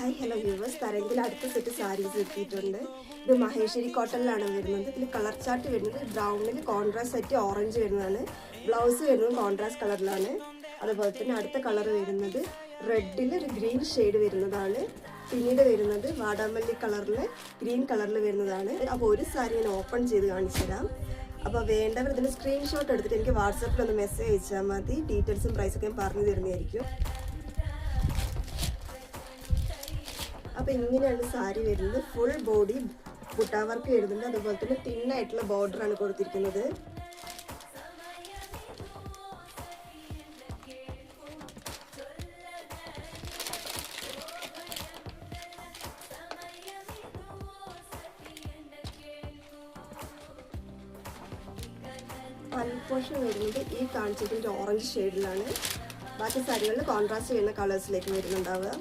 Hi hello viewers, തരങ്കിൽ അടുത്ത set saris എത്തിയിട്ടുണ്ട്. ഇത് മഹേശ്വരി കോട്ടണിലാണ് വരുന്നത്. ഇതിൽ കളർ ചാർട്ട് വരുന്നത് ബ്രൗണിൽ കോൺട്രാസ്റ്റ് സെറ്റ് ഓറഞ്ച് വരുന്നതാണ്. ബ്ലൗസ് വരുന്നത് കോൺട്രാസ്റ്റ് കളറിലാണ്. അതുപോലെ തന്നെ അടുത്ത കളർ വരുന്നത് റെഡിൽ ഒരു ഗ്രീൻ ഷെയ്ഡ് വരുന്നതാണ്. പിന്നീട് വരുന്നത് വാടാമല്ലി കളറിൽ ഗ്രീൻ കളറിൽ വരുന്നതാണ്. അപ്പോൾ ഒരു സാരി ഞാൻ ഓപ്പൺ ചെയ്ത് കാണിച്ചു തരാം. അപ്പോൾ വേണ്ടവർ ഇതിൻ്റെ സ്ക്രീൻഷോട്ട് എടുത്തിട്ട് എനിക്ക് വാട്സാപ്പിൽ ഒന്ന് മെസ്സേജ് അയച്ചാൽ മതി. ഡീറ്റെയിൽസും പ്രൈസൊക്കെ ഞാൻ പറഞ്ഞു തരുന്നതായിരിക്കും. അപ്പോൾ ഇങ്ങനെയാണ് സാരി വരുന്നത്. ഫുൾ ബോഡി ബുട്ടാ വർക്ക് വരുന്നുണ്ട്. അതുപോലെ തന്നെ തിന്നായിട്ടുള്ള ബോർഡറാണ് കൊടുത്തിരിക്കുന്നത്. പൽ പോർഷൻ വരുന്നത് ഈ കാണിച്ചതിൻ്റെ ഓറഞ്ച് ഷെയ്ഡിലാണ്. ബാക്കി സാരികളിൽ കോൺട്രാസ്റ്റ് ചെയ്യുന്ന കളേഴ്സിലേക്ക് വരുന്നുണ്ടാവുക.